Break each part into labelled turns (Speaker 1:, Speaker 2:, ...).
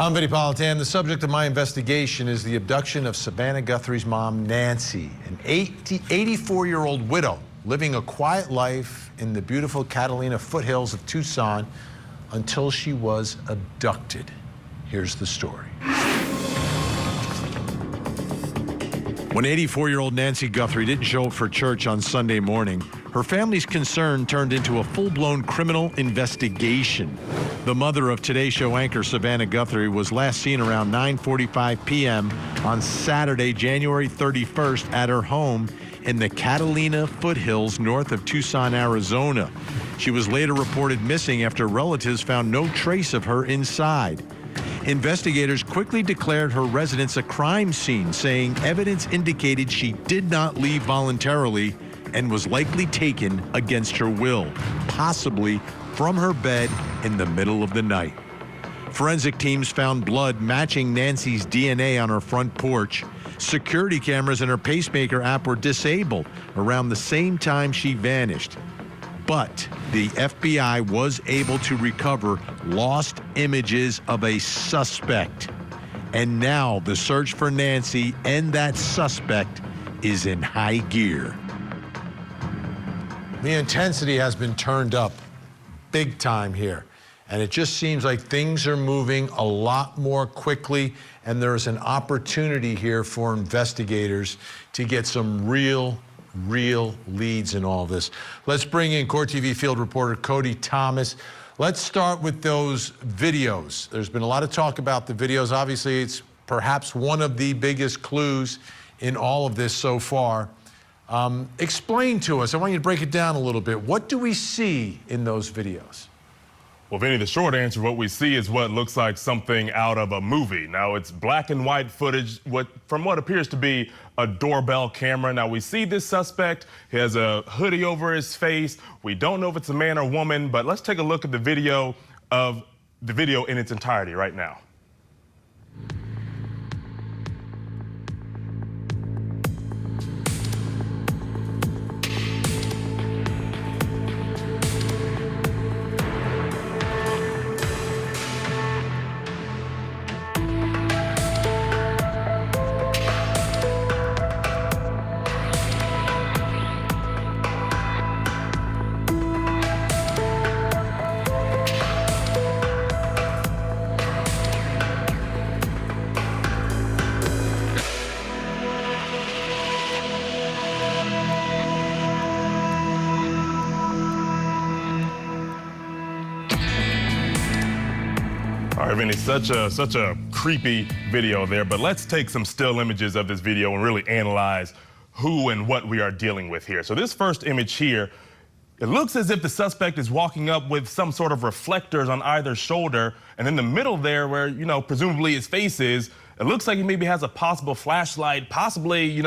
Speaker 1: I'm Vinnie Politan. The subject of my investigation is the abduction of Savannah Guthrie's mom, Nancy, an 84-year-old widow living a quiet life in the beautiful Catalina foothills of Tucson until she was abducted. Here's the story. When 84-year-old Nancy Guthrie didn't show up for church on Sunday morning, her family's concern turned into a full-blown criminal investigation. The mother of Today Show anchor Savannah Guthrie was last seen around 9:45 p.m. on Saturday, January 31st at her home in the Catalina foothills north of Tucson, Arizona. She was later reported missing after relatives found no trace of her inside. Investigators quickly declared her residence a crime scene, saying evidence indicated she did not leave voluntarily and was likely taken against her will, possibly from her bed in the middle of the night. Forensic teams found blood matching Nancy's DNA on her front porch. Security cameras in her pacemaker app were disabled around the same time she vanished. But the FBI was able to recover lost images of a suspect. And now the search for Nancy and that suspect is in high gear. The intensity has been turned up big time here. And it just seems like things are moving a lot more quickly, and there's an opportunity here for investigators to get some real leads in all this. Let's bring in Court TV field reporter Cody Thomas. Let's start with those videos. There's been a lot of talk about the videos. Obviously, it's perhaps one of the biggest clues in all of this so far. Explain to us, I want you to break it down a little bit. What do we see in those videos?
Speaker 2: Well, Vinny, the short answer, what we see is what looks like something out of a movie. Now, it's black and white footage from what appears to be a doorbell camera. Now, we see this suspect. He has a hoodie over his face. We don't know if it's a man or woman, but let's take a look at the video in its entirety right now. All right, Vinny, such a creepy video there, but let's take some still images of this video and really analyze who and what we are dealing with here. So this first image here, it looks as if the suspect is walking up with some sort of reflectors on either shoulder, and in the middle there where, presumably his face is, it looks like he maybe has a possible flashlight, possibly,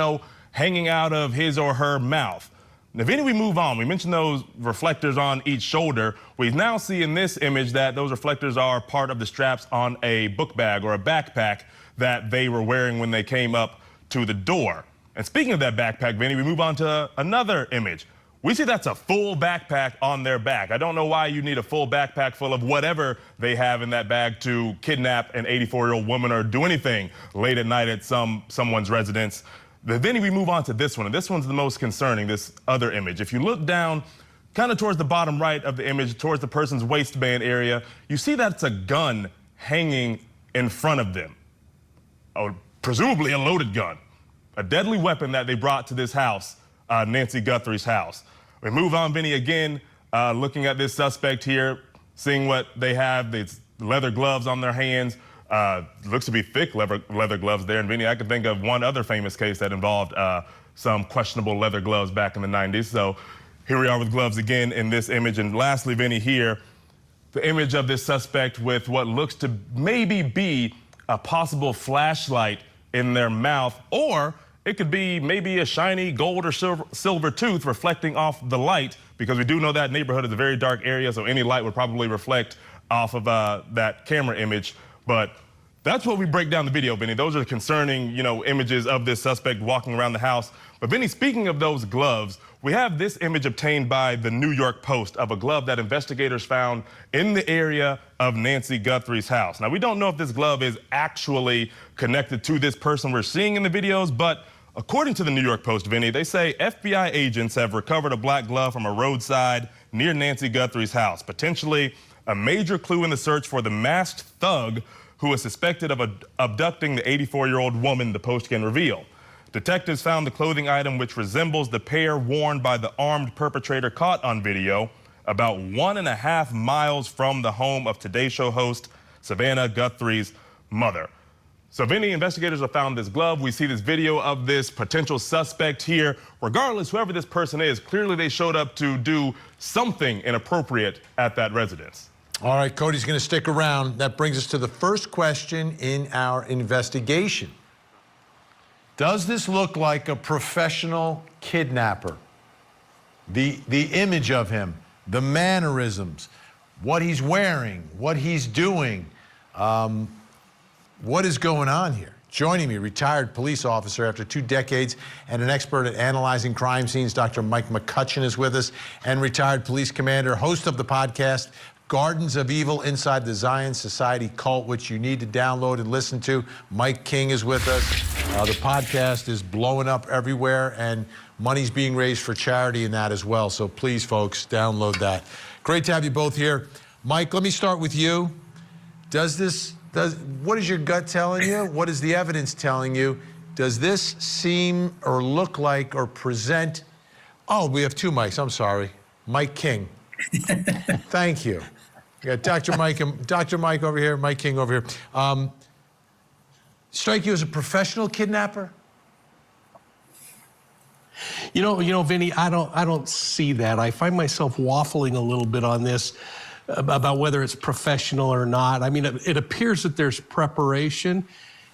Speaker 2: hanging out of his or her mouth. Now, Vinny, we move on. We mentioned those reflectors on each shoulder. We now see in this image that those reflectors are part of the straps on a book bag or a backpack that they were wearing when they came up to the door. And speaking of that backpack, Vinny, we move on to another image. We see that's a full backpack on their back. I don't know why you need a full backpack full of whatever they have in that bag to kidnap an 84-year-old woman or do anything late at night at someone's residence. Then we move on to this one, and this one's the most concerning, this other image. If you look down kind of towards the bottom right of the image, towards the person's waistband area, you see that's a gun hanging in front of them. Presumably a loaded gun, a deadly weapon that they brought to this house, Nancy Guthrie's house. We move on, Vinny, again, looking at this suspect here, seeing what they have. It's leather gloves on their hands. Looks to be thick leather gloves there. And Vinny, I can think of one other famous case that involved some questionable leather gloves back in the 90s. So here we are with gloves again in this image. And lastly, Vinny, here, the image of this suspect with what looks to maybe be a possible flashlight in their mouth, or it could be maybe a shiny gold or silver tooth reflecting off the light, because we do know that neighborhood is a very dark area, so any light would probably reflect off of that camera image. But That's what we break down the video, Vinny. Those are concerning, images of this suspect walking around the house. But Vinny, speaking of those gloves, we have this image obtained by the New York Post of a glove that investigators found in the area of Nancy Guthrie's house. Now, we don't know if this glove is actually connected to this person we're seeing in the videos, but according to the New York Post, Vinny, they say FBI agents have recovered a black glove from a roadside near Nancy Guthrie's house, potentially a major clue in the search for the masked thug who is suspected of abducting the 84-year-old woman, the Post can reveal. Detectives found the clothing item which resembles the pair worn by the armed perpetrator caught on video about 1.5 miles from the home of Today Show host Savannah Guthrie's mother. So, Vinny, investigators have found this glove. We see this video of this potential suspect here. Regardless, whoever this person is, clearly they showed up to do something inappropriate at that residence.
Speaker 1: All right, Cody's going to stick around. That brings us to the first question in our investigation. Does this look like a professional kidnapper? The image of him, the mannerisms, what he's wearing, what he's doing, what is going on here? Joining me, retired police officer after 2 decades and an expert at analyzing crime scenes, Dr. Mike McCutcheon is with us, and retired police commander, host of the podcast, Gardens of Evil Inside the Zion Society Cult, which you need to download and listen to. Mike King is with us. The podcast is blowing up everywhere, and money's being raised for charity in that as well. So please, folks, download that. Great to have you both here. Mike, let me start with you. What is your gut telling you? What is the evidence telling you? Does this seem or look like or present? Oh, we have 2 mics. I'm sorry. Mike King. Thank you. We got Dr. Mike over here, Mike King over here. Strike you as a professional kidnapper?
Speaker 3: You know, Vinny, I don't see that. I find myself waffling a little bit on this about whether it's professional or not. I mean, it appears that there's preparation.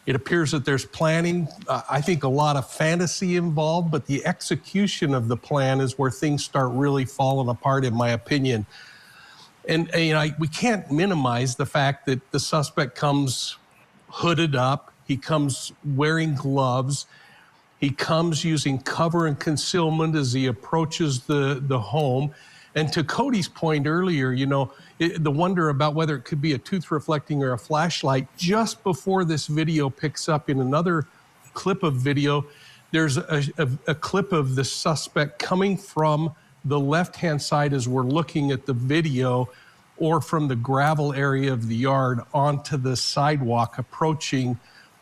Speaker 3: It appears that there's planning. I think a lot of fantasy involved, but the execution of the plan is where things start really falling apart, in my opinion. And we can't minimize the fact that the suspect comes hooded up. He comes wearing gloves. He comes using cover and concealment as he approaches the home. And to Cody's point earlier, the wonder about whether it could be a tooth reflecting or a flashlight, just before this video picks up in another clip of video, there's a clip of the suspect coming from the left-hand side as we're looking at the video, or from the gravel area of the yard onto the sidewalk, approaching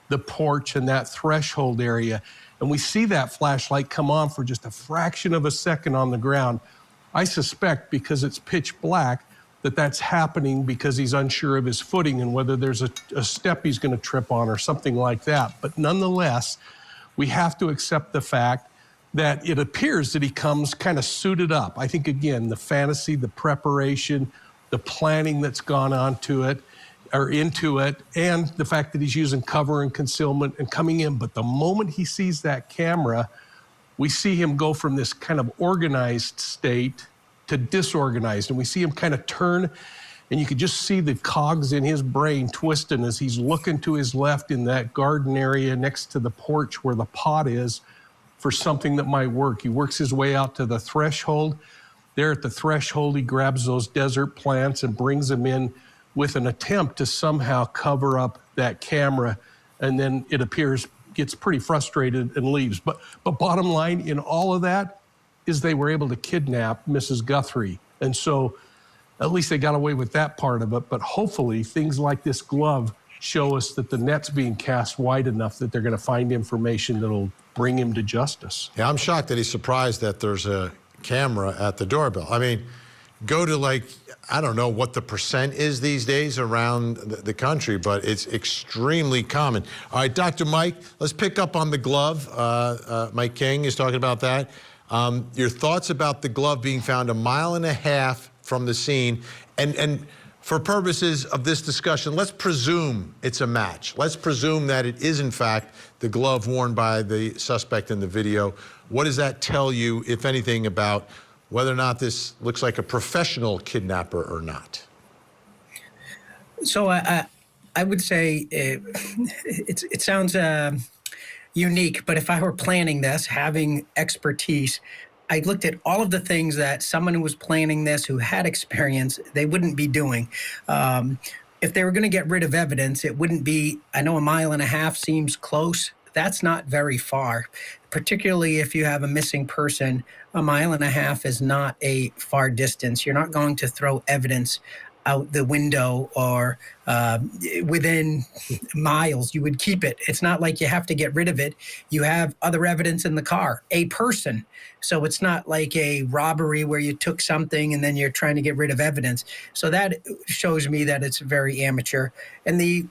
Speaker 3: the porch and that threshold area. And we see that flashlight come on for just a fraction of a second on the ground. I suspect, because it's pitch black, that that's happening because he's unsure of his footing and whether there's a step he's going to trip on or something like that. But nonetheless, we have to accept the fact that it appears that he comes kind of suited up. I think, again, the fantasy, the preparation, the planning that's gone into it, and the fact that he's using cover and concealment and coming in. But the moment he sees that camera, we see him go from this kind of organized state to disorganized. And we see him kind of turn, and you could just see the cogs in his brain twisting as he's looking to his left in that garden area next to the porch where the pot is for something that might work. He works his way out to the threshold. There at the threshold, he grabs those desert plants and brings them in with an attempt to somehow cover up that camera. And then it appears gets pretty frustrated and leaves. But bottom line in all of that is they were able to kidnap Mrs. Guthrie. And so at least they got away with that part of it. But hopefully things like this glove show us that the net's being cast wide enough that they're going to find information that'll bring him to justice.
Speaker 1: Yeah, I'm shocked that he's surprised that there's a camera at the doorbell. I mean, go to I don't know what the percent is these days around the country, but it's extremely common. All right, Dr. Mike, let's pick up on the glove. Mike King is talking about that. Your thoughts about the glove being found 1.5 miles from the scene. And for purposes of this discussion, let's presume it's a match. Let's presume that it is, in fact, the glove worn by the suspect in the video. What does that tell you, if anything, about whether or not this looks like a professional kidnapper or not?
Speaker 4: So I would say it sounds unique, but if I were planning this, having expertise, I looked at all of the things that someone who was planning this, who had experience, they wouldn't be doing. If they were going to get rid of evidence, it wouldn't be, I know 1.5 miles seems close. That's not very far, particularly if you have a missing person. 1.5 miles is not a far distance. You're not going to throw evidence out the window or within miles. You would keep it. It's not like you have to get rid of it. You have other evidence in the car, a person. So it's not like a robbery where you took something and then you're trying to get rid of evidence. So that shows me that it's very amateur. And the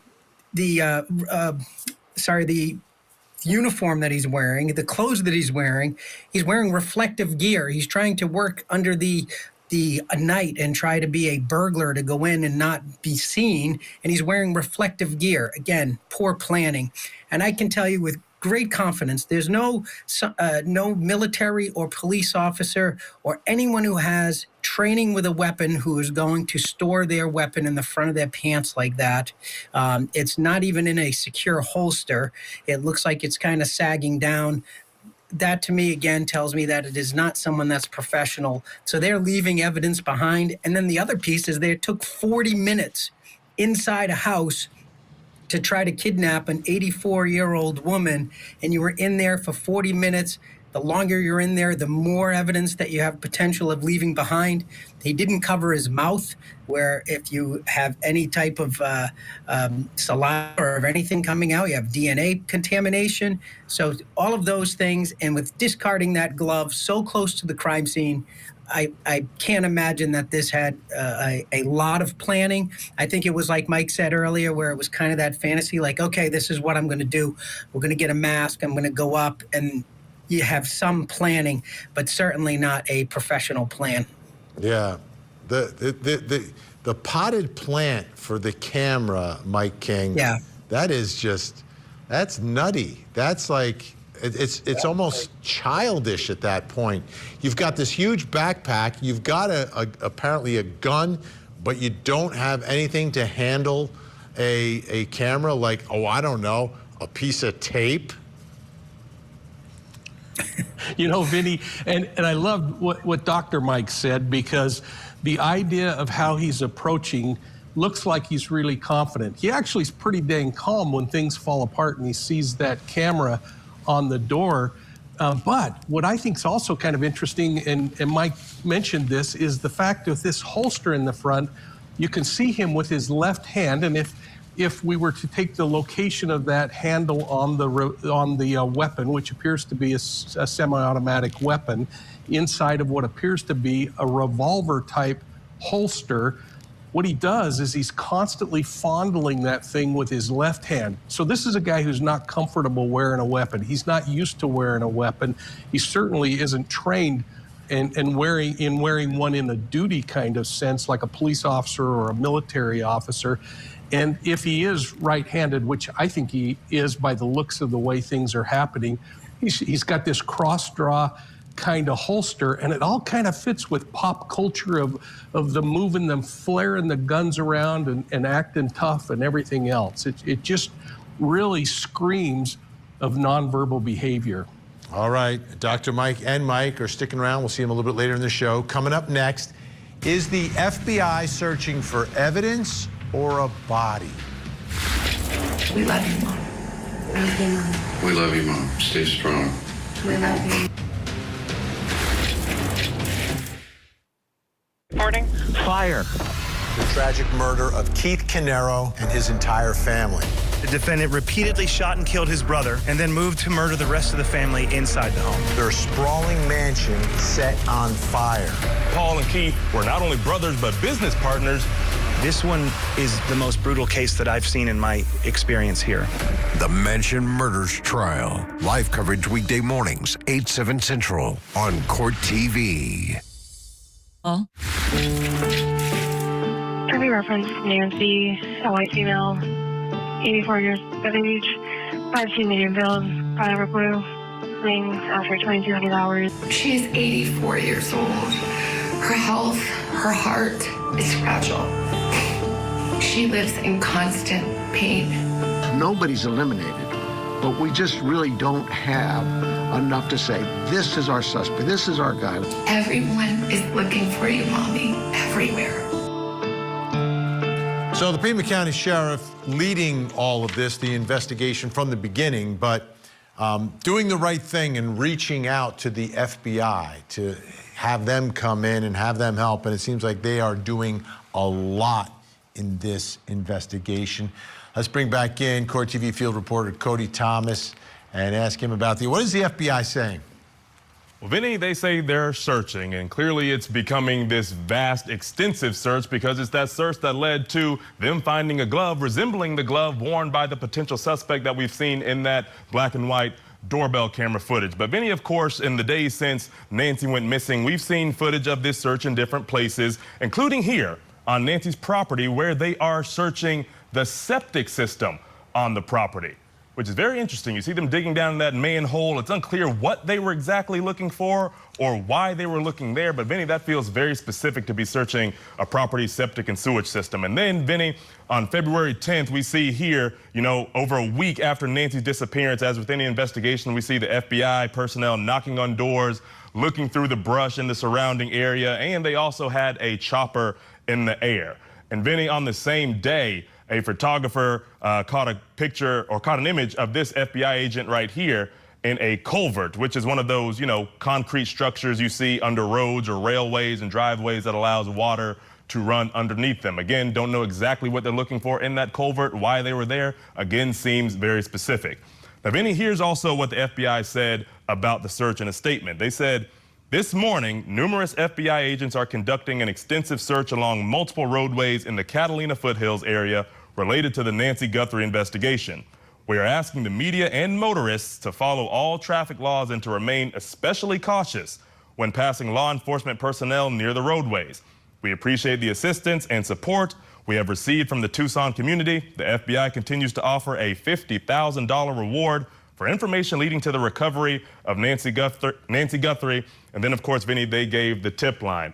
Speaker 4: uniform that he's wearing, the clothes that he's wearing reflective gear. He's trying to work under the night and try to be a burglar to go in and not be seen. And he's wearing reflective gear. Again, poor planning. And I can tell you with great confidence, there's no military or police officer or anyone who has training with a weapon who is going to store their weapon in the front of their pants like that. It's not even in a secure holster. It looks like it's kind of sagging down. That to me, again, tells me that it is not someone that's professional. So they're leaving evidence behind. And then the other piece is they took 40 minutes inside a house to try to kidnap an 84-year-old woman. And you were in there for 40 minutes. The longer you're in there, the more evidence that you have potential of leaving behind. He didn't cover his mouth, where if you have any type of saliva or anything coming out, you have DNA contamination. So all of those things, and with discarding that glove so close to the crime scene, I can't imagine that this had a lot of planning. I think it was like Mike said earlier, where it was kind of that fantasy, like, okay, this is what I'm going to do. We're going to get a mask. I'm going to go up, and you have some planning, but certainly not a professional plan.
Speaker 1: Yeah. The potted plant for the camera, Mike King.
Speaker 4: Yeah.
Speaker 1: That's nutty. That's like, it's almost childish at that point. You've got this huge backpack. You've got apparently a gun, but you don't have anything to handle a camera, like, oh, I don't know, a piece of tape.
Speaker 3: You know, Vinny, and I loved what Dr. Mike said, because the idea of how he's approaching looks like he's really confident. He actually is pretty dang calm when things fall apart and he sees that camera on the door. But what I think is also kind of interesting, and Mike mentioned this, is the fact of this holster in the front. You can see him with his left hand, and if we were to take the location of that handle on the weapon, which appears to be a semi-automatic weapon, inside of what appears to be a revolver-type holster, what he does is he's constantly fondling that thing with his left hand. So this is a guy who's not comfortable wearing a weapon. He's not used to wearing a weapon. He certainly isn't trained in wearing one in a duty kind of sense, like a police officer or a military officer. And if he is right-handed, which I think he is by the looks of the way things are happening, he's got this cross-draw kind of holster, and it all kind of fits with pop culture of the moving them, flaring the guns around and acting tough and everything else. It just really screams of nonverbal behavior.
Speaker 1: All right, Dr. Mike and Mike are sticking around. We'll see them a little bit later in the show. Coming up next, is the FBI searching for evidence or a body?
Speaker 5: We love you, Mom. I love you, Mom.
Speaker 6: We love you, Mom. Stay strong.
Speaker 5: We love you.
Speaker 7: Reporting.
Speaker 1: Fire. The tragic murder of Keith Canero and his entire family.
Speaker 8: The defendant repeatedly shot and killed his brother and then moved to murder the rest of the family inside the home.
Speaker 1: Their sprawling mansion set on fire.
Speaker 2: Paul and Keith were not only brothers, but business partners.
Speaker 8: This one is the most brutal case that I've seen in my experience here.
Speaker 9: The Mansion Murders Trial. Live coverage weekday mornings, 8, 7 Central on Court TV.
Speaker 7: Can we reference Nancy, a white female, 84 years of age, 5'2" medium build, color blue, wings after 2,200 hours.
Speaker 5: She's 84 years old. Her health, her heart is fragile. She lives in constant pain.
Speaker 10: Nobody's eliminated, but we just really don't have enough to say, this is our suspect, this is our guy.
Speaker 5: Everyone is looking for you, Mommy, everywhere.
Speaker 1: So the Pima County Sheriff leading all of this, the investigation from the beginning, but doing the right thing and reaching out to the FBI to have them come in and have them help. And it seems like they are doing a lot in this investigation. Let's bring back in Court TV field reporter Cody Thomas and ask him about what is the FBI saying?
Speaker 2: Well, Vinny, they say they're searching, and clearly it's becoming this vast, extensive search because it's that search that led to them finding a glove resembling the glove worn by the potential suspect that we've seen in that black and white doorbell camera footage. But Vinny, of course, in the days since Nancy went missing, we've seen footage of this search in different places, including here on Nancy's property, where they are searching the septic system on the property, which is very interesting. You see them digging down in that manhole. It's unclear what they were exactly looking for or why they were looking there. But Vinny, that feels very specific to be searching a property's septic and sewage system. And then, Vinny, on February 10th, we see here, over a week after Nancy's disappearance, as with any investigation, we see the FBI personnel knocking on doors, looking through the brush in the surrounding area, and they also had a chopper in the air. And Vinny, on the same day, a photographer caught a picture or caught an image of this FBI agent right here in a culvert, which is one of those, concrete structures you see under roads or railways and driveways that allows water to run underneath them. Again, don't know exactly what they're looking for in that culvert, why they were there. Again, seems very specific. Now, Vinny, here's also what the FBI said about the search in a statement. They said, this morning, numerous FBI agents are conducting an extensive search along multiple roadways in the Catalina foothills area related to the Nancy Guthrie investigation. We are asking the media and motorists to follow all traffic laws and to remain especially cautious when passing law enforcement personnel near the roadways. We appreciate the assistance and support we have received from the Tucson community. The FBI continues to offer a $50,000 reward for information leading to the recovery of Nancy Guthrie. And then, of course, Vinny, they gave the tip line.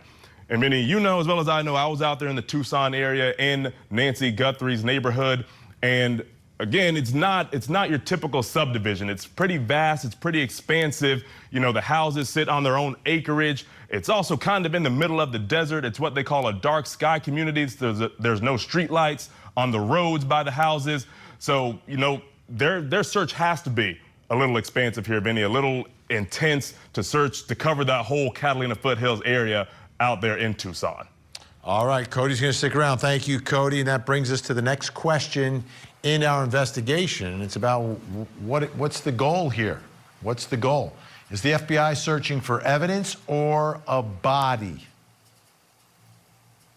Speaker 2: And Vinny, you know as well as I know, I was out there in the Tucson area in Nancy Guthrie's neighborhood. And again, it's not your typical subdivision. It's pretty vast. It's pretty expansive. The houses sit on their own acreage. It's also kind of in the middle of the desert. It's what they call a dark sky community. There's no street lights on the roads by the houses. So, their search has to be a little expansive here, Vinny, a little intense to search to cover that whole Catalina foothills area out there in Tucson.
Speaker 1: All right, Cody's going to stick around. Thank you, Cody. And that brings us to the next question in our investigation. It's about what's the goal here? What's the goal? Is the FBI searching for evidence or a body?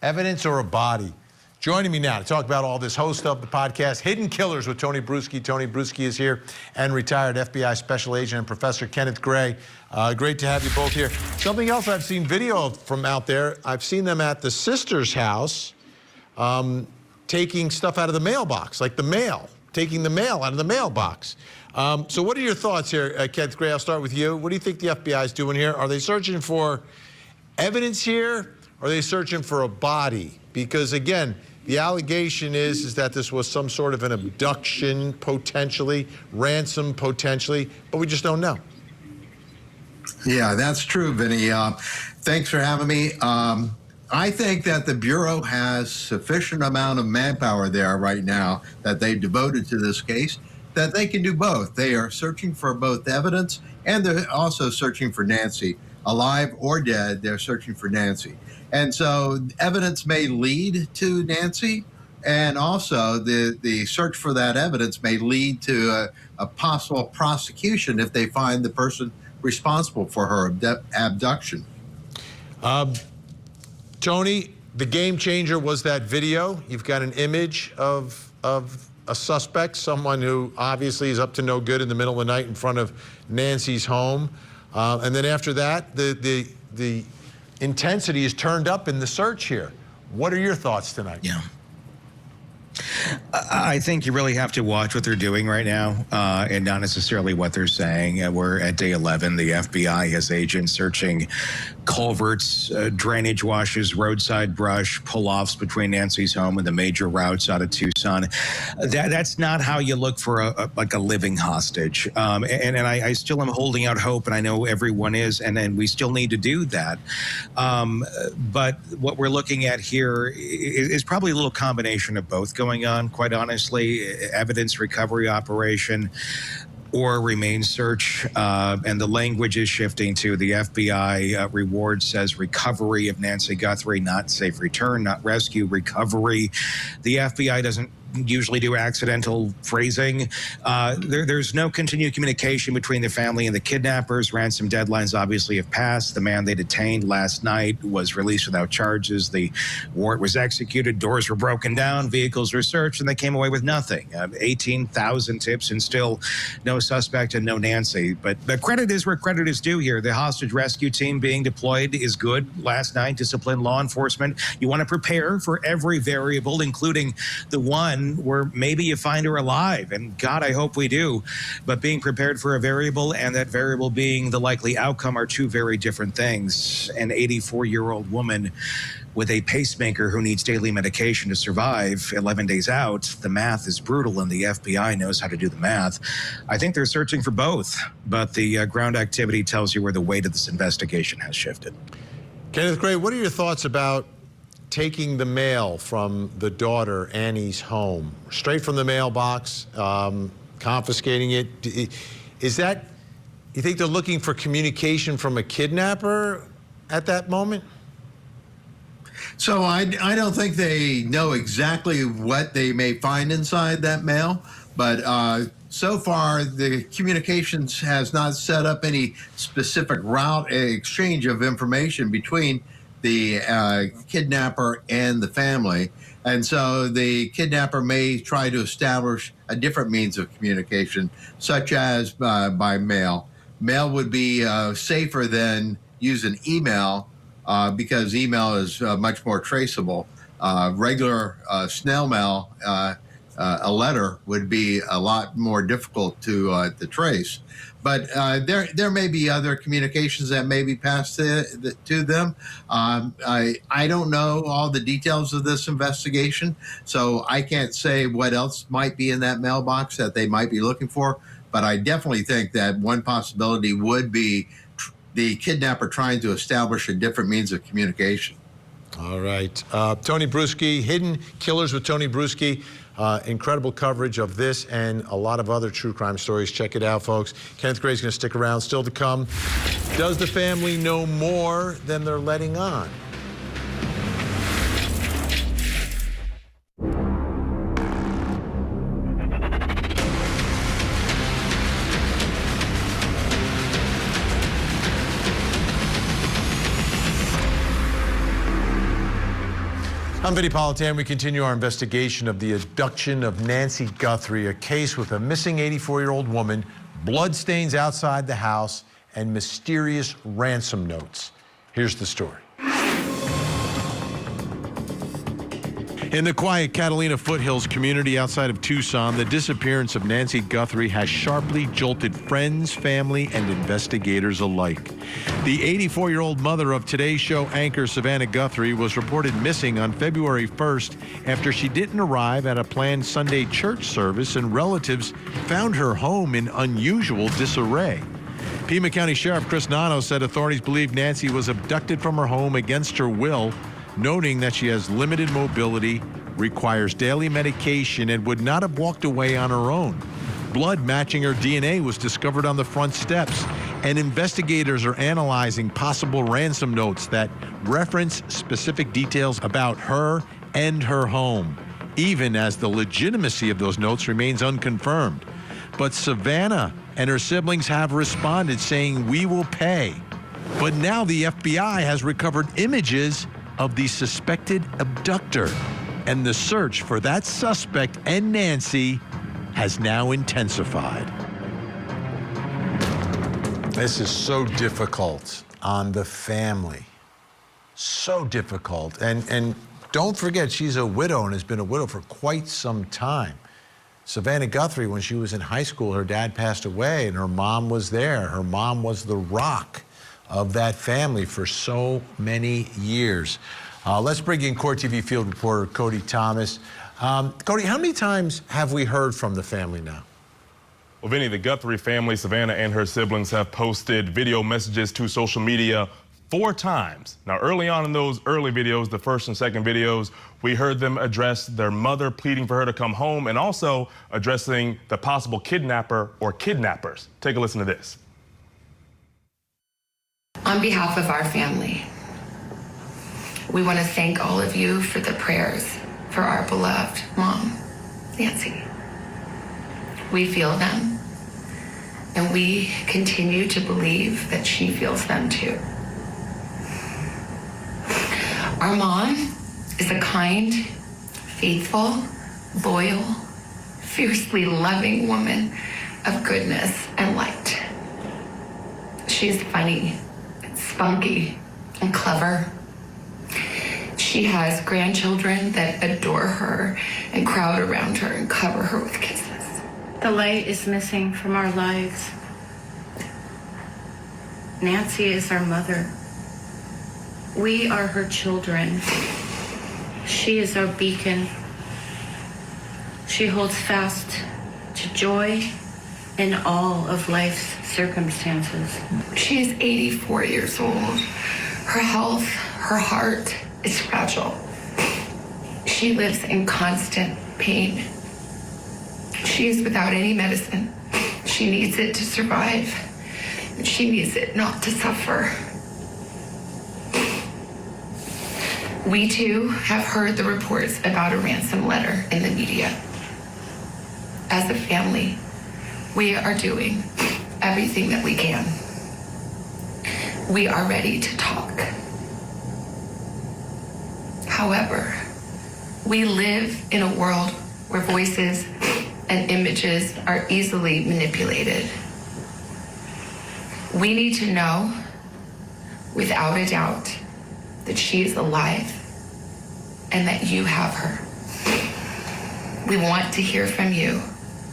Speaker 1: Evidence or a body? Joining me now to talk about all this, host of the podcast, Hidden Killers with Tony Bruschi. Tony Bruschi is here, and retired FBI Special Agent and Professor Kenneth Gray. Great to have you both here. Something else I've seen video of from out there, I've seen them at the sister's house taking stuff out of the mailbox, like the mail, taking the mail out of the mailbox. So what are your thoughts here, Kenneth Gray? I'll start with you. What do you think the FBI is doing here? Are they searching for evidence here, or are they searching for a body? Because, again, the allegation is that this was some sort of an abduction, potentially, ransom, potentially, but we just don't know.
Speaker 11: Yeah, that's true, Vinny. Thanks for having me. I think that the Bureau has sufficient amount of manpower there right now that they've devoted to this case that they can do both. They are searching for both evidence, and they're also searching for Nancy. Alive or dead, they're searching for Nancy. And so evidence may lead to Nancy, and also the search for that evidence may lead to a possible prosecution if they find the person responsible for her abduction.
Speaker 1: Tony, the game changer was that video. You've got an image of a suspect, someone who obviously is up to no good in the middle of the night in front of Nancy's home. And then after that, the intensity is turned up in the search here. What are your thoughts tonight?
Speaker 12: Yeah. I think you really have to watch what they're doing right now and not necessarily what they're saying. We're at day 11. The FBI has agents searching culverts, drainage washes, roadside brush, pull-offs between Nancy's home and the major routes out of Tucson. That's not how you look for a living hostage. And I still am holding out hope, and I know everyone is, and we still need to do that. But what we're looking at here is probably a little combination of both going on, quite honestly. Evidence recovery operation or remain search, and the language is shifting to the FBI reward says recovery of Nancy Guthrie, not safe return, not rescue, recovery. The FBI doesn't usually do accidental phrasing. There's no continued communication between the family and the kidnappers. Ransom deadlines obviously have passed. The man they detained last night was released without charges. The warrant was executed. Doors were broken down. Vehicles were searched, and they came away with nothing. 18,000 tips and still no suspect and no Nancy. But the credit is where credit is due here. The hostage rescue team being deployed is good. Last night, disciplined law enforcement. You want to prepare for every variable, including the one where maybe you find her alive, and God, I hope we do. But being prepared for a variable and that variable being the likely outcome are two very different things. An 84-year-old woman with a pacemaker who needs daily medication to survive 11 days out, the math is brutal, and the FBI knows how to do the math. I think they're searching for both, but the ground activity tells you where the weight of this investigation has shifted.
Speaker 1: Kenneth Gray, what are your thoughts about taking the mail from the daughter, Annie's home, straight from the mailbox, confiscating it? Is that, you think they're looking for communication from a kidnapper at that moment?
Speaker 11: So I don't think they know exactly what they may find inside that mail, but so far the communications has not set up any specific route exchange of information between the kidnapper and the family. And so the kidnapper may try to establish a different means of communication, such as by mail. Mail would be safer than using email because email is much more traceable. Regular snail mail, a letter, would be a lot more difficult to trace. But there may be other communications that may be passed to them. I don't know all the details of this investigation, so I can't say what else might be in that mailbox that they might be looking for. But I definitely think that one possibility would be the kidnapper trying to establish a different means of communication.
Speaker 1: All right. Tony Bruschi, Hidden Killers with Tony Bruschi. Incredible coverage of this and a lot of other true crime stories. Check it out, folks. Kenneth Gray's going to stick around. Still to come. Does the family know more than they're letting on? I'm Vinnie Politan. We continue our investigation of the abduction of Nancy Guthrie, a case with a missing 84-year-old woman, bloodstains outside the house, and mysterious ransom notes. Here's the story. In the quiet Catalina foothills community outside of Tucson, the disappearance of Nancy Guthrie has sharply jolted friends, family, and investigators alike. The 84-year-old mother of Today's Show anchor Savannah Guthrie was reported missing on February 1st after she didn't arrive at a planned Sunday church service, and relatives found her home in unusual disarray. Pima County Sheriff Chris Nano said authorities believe Nancy was abducted from her home against her will, noting that she has limited mobility, requires daily medication, and would not have walked away on her own. Blood matching her DNA was discovered on the front steps, and investigators are analyzing possible ransom notes that reference specific details about her and her home, even as the legitimacy of those notes remains unconfirmed. But Savannah and her siblings have responded, saying, "We will pay." But now the FBI has recovered images of the suspected abductor, and the search for that suspect and Nancy has now intensified. This is so difficult on the family. So difficult. And don't forget, she's a widow and has been a widow for quite some time. Savannah Guthrie, when she was in high school, her dad passed away and her mom was there. Her mom was the rock of that family for so many years. Let's bring in Court TV field reporter Cody Thomas. Cody, how many times have we heard from the family now?
Speaker 2: Well, Vinnie, the Guthrie family, Savannah and her siblings, have posted video messages to social media 4 times. Now, early on in those early videos, the first and second videos, we heard them address their mother pleading for her to come home and also addressing the possible kidnapper or kidnappers. Take a listen to this.
Speaker 5: On behalf of our family, we want to thank all of you for the prayers for our beloved mom, Nancy. We feel them, and we continue to believe that she feels them too. Our mom is a kind, faithful, loyal, fiercely loving woman of goodness and light. She's funny, spunky, and clever. She has grandchildren that adore her and crowd around her and cover her with kisses.
Speaker 13: The light is missing from our lives. Nancy is our mother. We are her children. She is our beacon. She holds fast to joy in all of life's circumstances.
Speaker 5: She is 84 years old. Her health, her heart is fragile. She lives in constant pain. She is without any medicine. She needs it to survive. She needs it not to suffer. We too have heard the reports about a ransom letter in the media. As a family, we are doing everything that we can. We are ready to talk. However, we live in a world where voices and images are easily manipulated. We need to know, without a doubt, that she is alive and that you have her. We want to hear from you,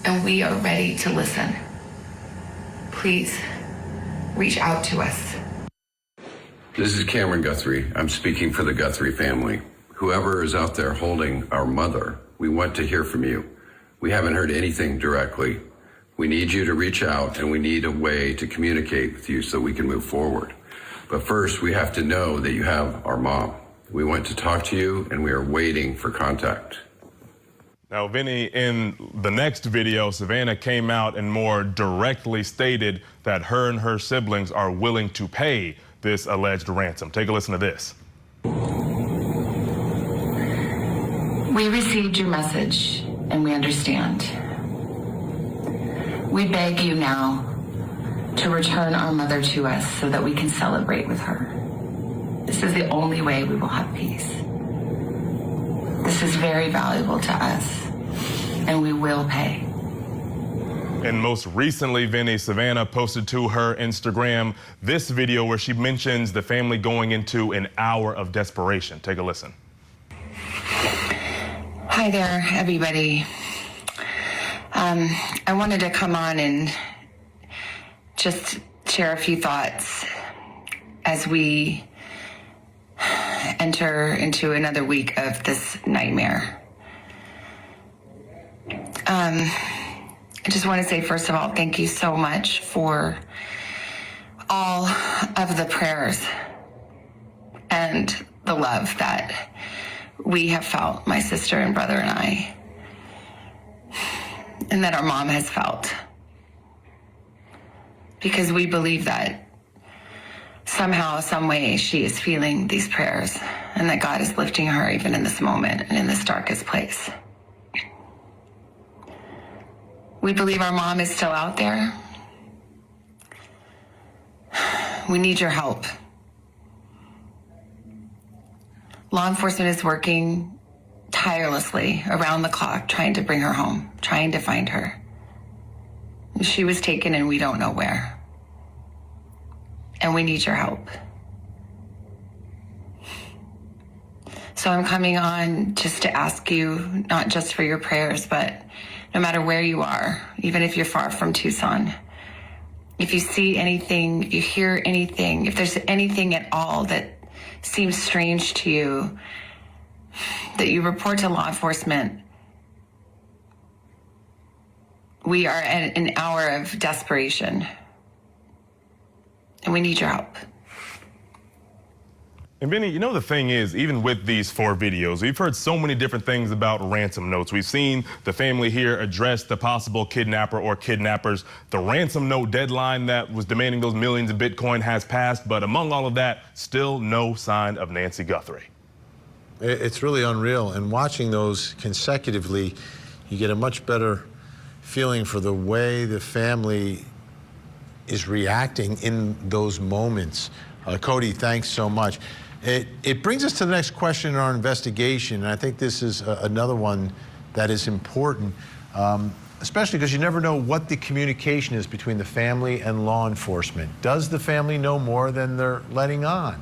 Speaker 5: and we are ready to listen. Please reach out to us.
Speaker 6: This is Cameron Guthrie. I'm speaking for the Guthrie family. Whoever is out there holding our mother, we want to hear from you. We haven't heard anything directly. We need you to reach out, and we need a way to communicate with you so we can move forward. But first, we have to know that you have our mom. We want to talk to you, and we are waiting for contact.
Speaker 2: Now, Vinnie, in the next video, Savannah came out and more directly stated that her and her siblings are willing to pay this alleged ransom. Take a listen to this.
Speaker 5: We received your message, and we understand. We beg you now to return our mother to us so that we can celebrate with her. This is the only way we will have peace. This is very valuable to us, and we will pay.
Speaker 2: And most recently, Vinnie, Savannah posted to her Instagram this video where she mentions the family going into an hour of desperation. Take a listen.
Speaker 5: Hi there, everybody. I wanted to come on and just share a few thoughts as we enter into another week of this nightmare. I just want to say, first of all, thank you so much for all of the prayers and the love that we have felt, my sister and brother and I, and that our mom has felt. Because we believe that somehow, some way, she is feeling these prayers and that God is lifting her even in this moment and in this darkest place. We believe our mom is still out there. We need your help. Law enforcement is working tirelessly around the clock trying to bring her home, trying to find her. She was taken and we don't know where. And we need your help. So I'm coming on just to ask you, not just for your prayers, but no matter where you are, even if you're far from Tucson, if you see anything, if you hear anything, if there's anything at all that seems strange to you, that you report to law enforcement. We are at an hour of desperation, and we need your help.
Speaker 2: And Vinnie, you know, the thing is, even with these 4 videos, we've heard so many different things about ransom notes. We've seen the family here address the possible kidnapper or kidnappers. The ransom note deadline that was demanding those millions of Bitcoin has passed, but among all of that, still no sign of Nancy Guthrie.
Speaker 1: It's really unreal. And watching those consecutively, you get a much better feeling for the way the family is reacting in those moments. Cody, thanks so much. It brings us to the next question in our investigation, and I think this is another one that is important, especially because you never know what the communication is between the family and law enforcement. Does the family know more than they're letting on?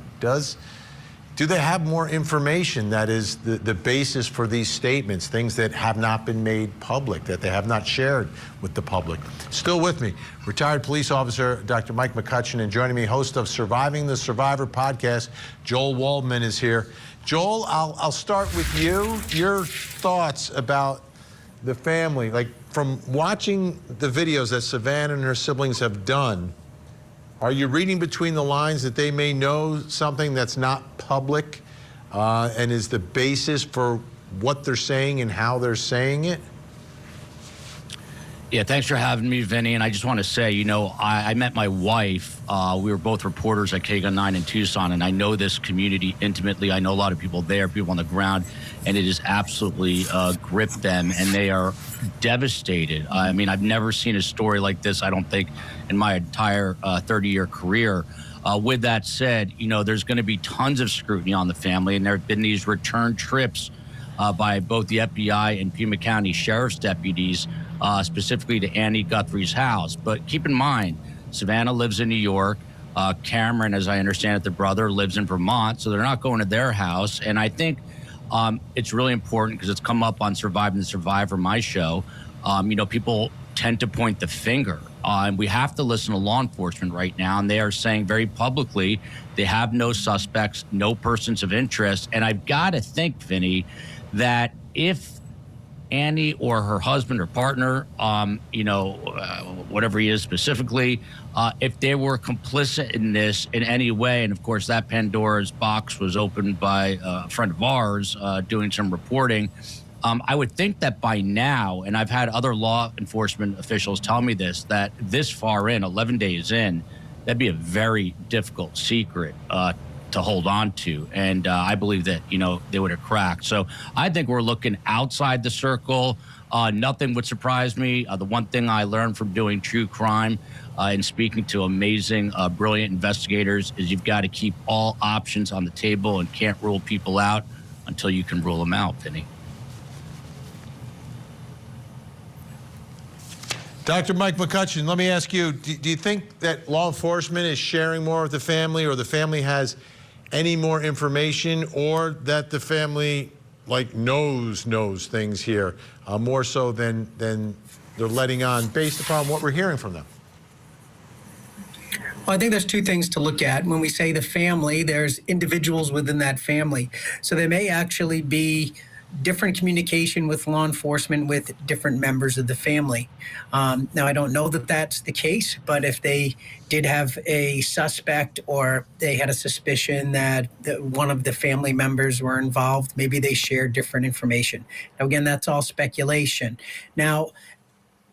Speaker 1: Do they have more information that is the basis for these statements, things that have not been made public, that they have not shared with the public? Still with me, retired police officer Dr. Mike McCutcheon, and joining me, host of Surviving the Survivor podcast, Joel Waldman is here. Joel, I'll start with you. Your thoughts about the family, like from watching the videos that Savannah and her siblings have done, are you reading between the lines that they may know something that's not public and is the basis for what they're saying and how they're saying it?
Speaker 14: Yeah, thanks for having me, Vinny. And I just want to say, you know, I met my wife. We were both reporters at KGUN 9 in Tucson, and I know this community intimately. I know a lot of people there, people on the ground, and it has absolutely gripped them, and they are devastated. I mean, I've never seen a story like this, I don't think, in my entire 30-year career. With that said, you know, there's going to be tons of scrutiny on the family, and there have been these return trips by both the FBI and Pima County Sheriff's deputies, specifically to Annie Guthrie's house. But keep in mind, Savannah lives in New York. Cameron, as I understand it, the brother, lives in Vermont, so they're not going to their house. And I think it's really important because it's come up on Surviving the Survivor, my show. You know, people tend to point the finger. And we have to listen to law enforcement right now, and they are saying very publicly they have no suspects, no persons of interest. And I've got to think, Vinny, that if Annie or her husband or partner, you know, whatever he is specifically, if they were complicit in this in any way, and of course that Pandora's box was opened by a friend of ours doing some reporting, I would think that by now, and I've had other law enforcement officials tell me this, that this far in, 11 days in, that'd be a very difficult secret to hold on to. And I believe that, you know, they would have cracked. So I think we're looking outside the circle. Nothing would surprise me. The one thing I learned from doing true crime and speaking to amazing, brilliant investigators is you've got to keep all options on the table and can't rule people out until you can rule them out, Vinny.
Speaker 1: Dr. Mike McCutcheon, let me ask you, do you think that law enforcement is sharing more with the family, or the family has any more information, or that the family like knows things here more so than they're letting on based upon what we're hearing from them?
Speaker 4: Well, I think there's two things to look at. When we say the family, there's individuals within that family. So there may actually be different communication with law enforcement with different members of the family. Now, I don't know that that's the case, but if they did have a suspect or they had a suspicion that one of the family members were involved, maybe they shared different information. Now, again, that's all speculation. Now,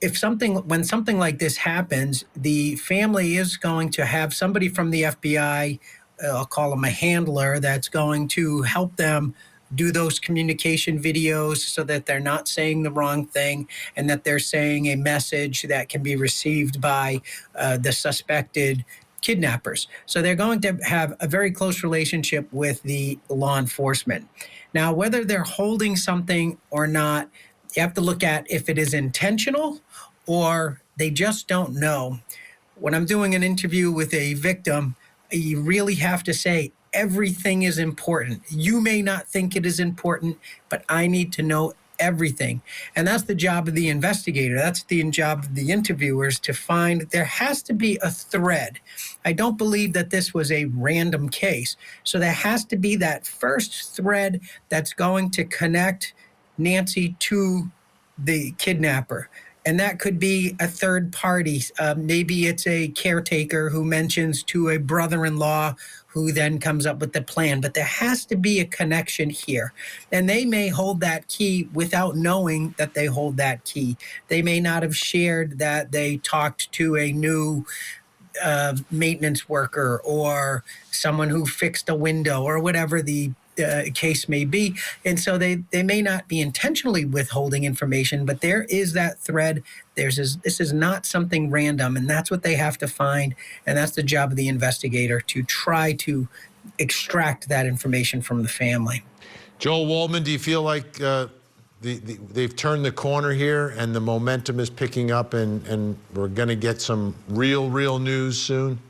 Speaker 4: when something like this happens, the family is going to have somebody from the FBI, I'll call them a handler, that's going to help them do those communication videos so that they're not saying the wrong thing and that they're saying a message that can be received by the suspected kidnappers. So they're going to have a very close relationship with the law enforcement. Now, whether they're holding something or not, you have to look at if it is intentional or they just don't know. When I'm doing an interview with a victim, you really have to say, everything is important. You may not think it is important, but I need to know everything. And that's the job of the investigator. That's the job of the interviewers, to find there has to be a thread. I don't believe that this was a random case. So there has to be that first thread that's going to connect Nancy to the kidnapper. And that could be a third party. Maybe it's a caretaker who mentions to a brother-in-law who then comes up with the plan. But there has to be a connection here. And they may hold that key without knowing that they hold that key. They may not have shared that they talked to a new maintenance worker or someone who fixed a window or whatever the case may be. And so they may not be intentionally withholding information, but there is that thread. This is not something random, and that's what they have to find. And that's the job of the investigator, to try to extract that information from the family.
Speaker 1: Joel Waldman, do you feel like they've turned the corner here and the momentum is picking up and we're going to get some real news soon?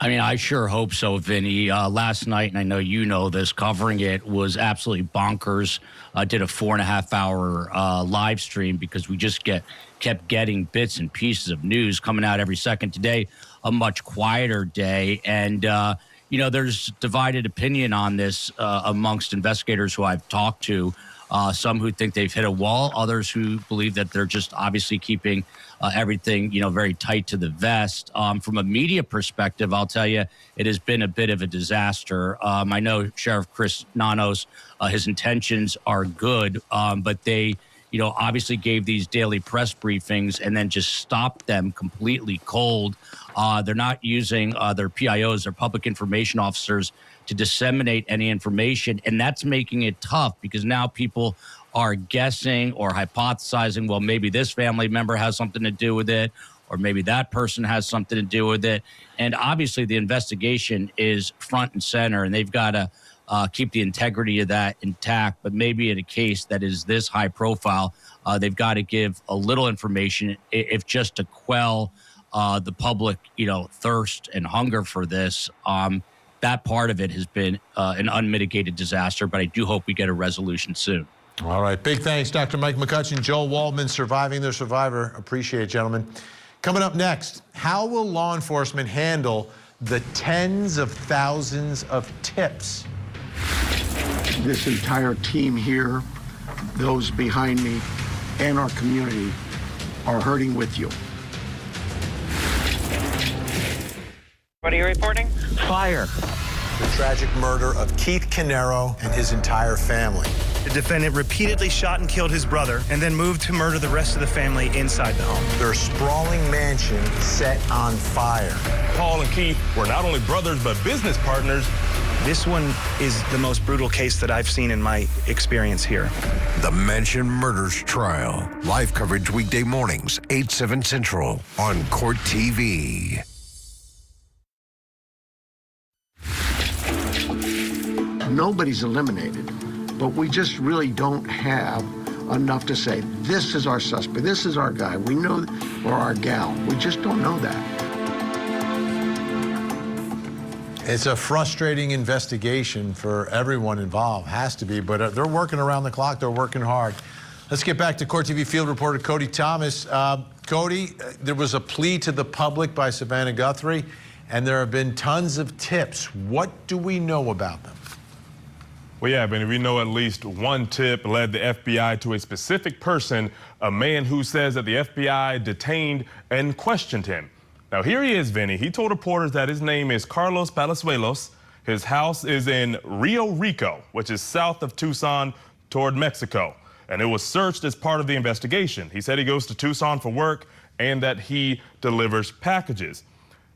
Speaker 14: I mean, I sure hope so, Vinny. Last night, and I know you know this, covering it was absolutely bonkers. Did a 4.5-hour live stream because we just kept getting bits and pieces of news coming out every second. Today, a much quieter day. And, there's divided opinion on this amongst investigators who I've talked to. Some who think they've hit a wall, others who believe that they're just obviously keeping everything, very tight to the vest. From a media perspective, I'll tell you, it has been a bit of a disaster. I know Sheriff Chris Nanos, his intentions are good, but they, obviously gave these daily press briefings and then just stopped them completely cold. They're not using their PIOs, their public information officers, to disseminate any information. And that's making it tough because now people are guessing or hypothesizing, well, maybe this family member has something to do with it, or maybe that person has something to do with it. And obviously the investigation is front and center, and they've got to keep the integrity of that intact. But maybe in a case that is this high profile, they've got to give a little information, if just to quell the public, thirst and hunger for this. That part of it has been an unmitigated disaster, but I do hope we get a resolution soon.
Speaker 1: All right. Big thanks, Dr. Mike McCutcheon, Joel Waldman, surviving the survivor. Appreciate it, gentlemen. Coming up next, how will law enforcement handle the tens of thousands of tips?
Speaker 10: This entire team here, those behind me, and our community are hurting with you.
Speaker 15: What are you reporting?
Speaker 1: Fire. The tragic murder of Keith Canero and his entire family.
Speaker 8: The defendant repeatedly shot and killed his brother and then moved to murder the rest of the family inside the home.
Speaker 1: Their sprawling mansion set on fire.
Speaker 2: Paul and Keith were not only brothers, but business partners.
Speaker 8: This one is the most brutal case that I've seen in my experience here.
Speaker 9: The Mansion Murders Trial. Live coverage weekday mornings, 8/7 Central on Court TV.
Speaker 10: Nobody's eliminated, but we just really don't have enough to say, this is our suspect, this is our guy, we know, or our gal. We just don't know that.
Speaker 1: It's a frustrating investigation for everyone involved, has to be, but they're working around the clock, they're working hard. Let's get back to Court TV field reporter Cody Thomas. Cody, there was a plea to the public by Savannah Guthrie, and there have been tons of tips. What do we know about them?
Speaker 2: Well, yeah, Benny, we know at least one tip led the FBI to a specific person, a man who says that the FBI detained and questioned him. Now, here he is, Vinny. He told reporters that his name is Carlos Palazuelos. His house is in Rio Rico, which is south of Tucson toward Mexico. And it was searched as part of the investigation. He said he goes to Tucson for work and that he delivers packages.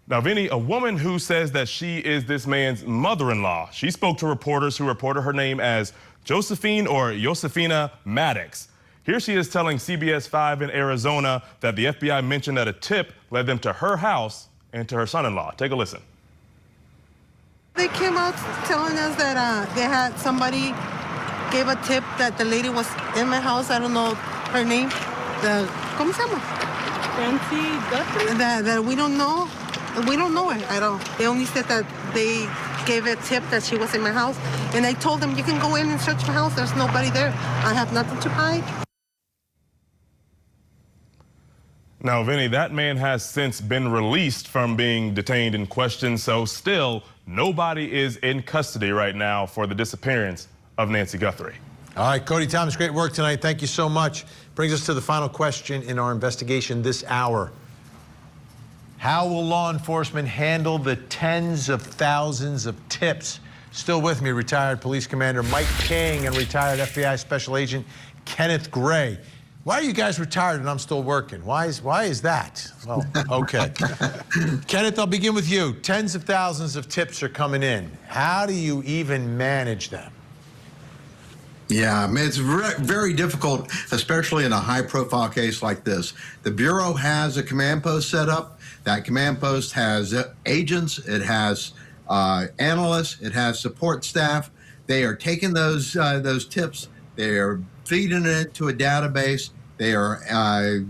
Speaker 2: Now, Vinny, a woman who says that she is this man's mother-in-law, she spoke to reporters who reported her name as Josephine or Josefina Maddox. Here she is telling CBS 5 in Arizona that the FBI mentioned that a tip led them to her house and to her son-in-law. Take a listen.
Speaker 16: They came out telling us that they had somebody gave a tip that the lady was in my house. I don't know her name. ¿Cómo se llama?
Speaker 17: Nancy Guthrie?
Speaker 16: That we don't know. We don't know it. I don't. They only said that they gave a tip that she was in my house, and I told them, you can go in and search my house. There's nobody there. I have nothing to hide.
Speaker 2: Now, Vinnie, that man has since been released from being detained and questioned, so still nobody is in custody right now for the disappearance of Nancy Guthrie.
Speaker 1: All right, Cody Thomas, great work tonight. Thank you so much. Brings us to the final question in our investigation this hour. How will law enforcement handle the tens of thousands of tips? Still with me, retired police commander Mike King and retired FBI special agent Kenneth Gray. Why are you guys retired and I'm still working? Why is that? Well, okay. Kenneth, I'll begin with you. Tens of thousands of tips are coming in. How do you even manage them?
Speaker 11: Yeah, I mean, it's very difficult, especially in a high-profile case like this. The Bureau has a command post set up. That command post has agents, it has analysts, it has support staff. They are taking those tips, they are feeding it to a database, they are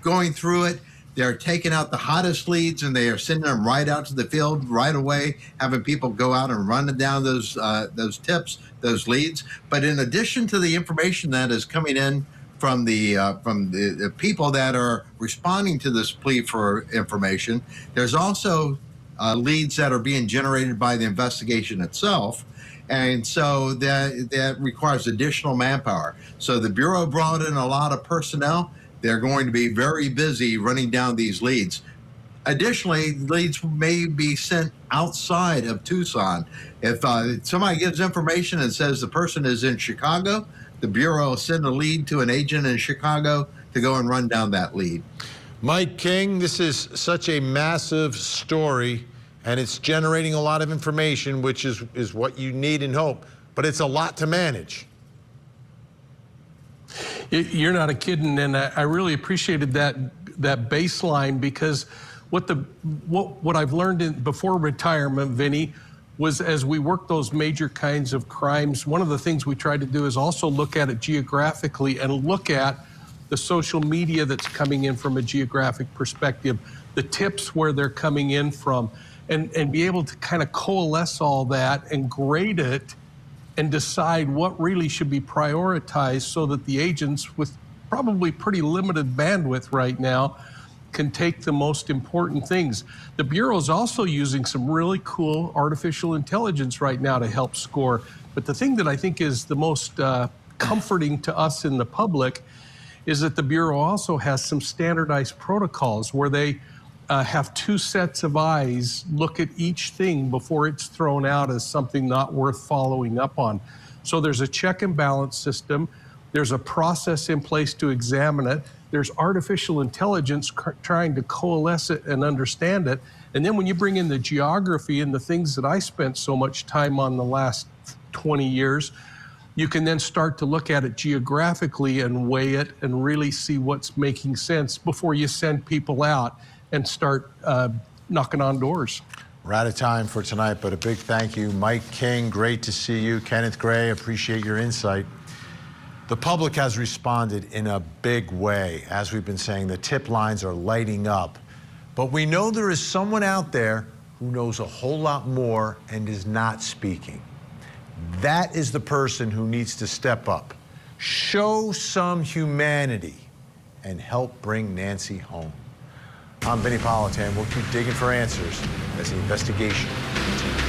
Speaker 11: going through it. They're taking out the hottest leads and they are sending them right out to the field right away, having people go out and run down those tips, those leads. But in addition to the information that is coming in from the people that are responding to this plea for information, there's also leads that are being generated by the investigation itself. And so that requires additional manpower. So the Bureau brought in a lot of personnel. They're going to be very busy running down these leads. Additionally, leads may be sent outside of Tucson. If somebody gives information and says the person is in Chicago, the Bureau will send a lead to an agent in Chicago to go and run down that lead.
Speaker 1: Mike King, this is such a massive story, and it's generating a lot of information, which is what you need and hope, but it's a lot to manage.
Speaker 3: You're not kidding, and I really appreciated that baseline, because what I've learned before retirement, Vinnie, was as we work those major kinds of crimes, one of the things we try to do is also look at it geographically and look at the social media that's coming in from a geographic perspective, the tips where they're coming in from, and be able to kind of coalesce all that and grade it and decide what really should be prioritized so that the agents, with probably pretty limited bandwidth right now, can take the most important things. The Bureau is also using some really cool artificial intelligence right now to help score. But the thing that I think is the most comforting to us in the public is that the Bureau also has some standardized protocols where they have two sets of eyes look at each thing before it's thrown out as something not worth following up on. So there's a check and balance system. There's a process in place to examine it. There's artificial intelligence trying to coalesce it and understand it. And then when you bring in the geography and the things that I spent so much time on the last 20 years, you can then start to look at it geographically and weigh it and really see what's making sense before you send people out and start knocking on doors.
Speaker 1: We're out of time for tonight, but a big thank you. Mike King, great to see you. Kenneth Gray, appreciate your insight. The public has responded in a big way. As we've been saying, the tip lines are lighting up. But we know there is someone out there who knows a whole lot more and is not speaking. That is the person who needs to step up, show some humanity, and help bring Nancy home. I'm Vinnie Politan. We'll keep digging for answers as the investigation continues.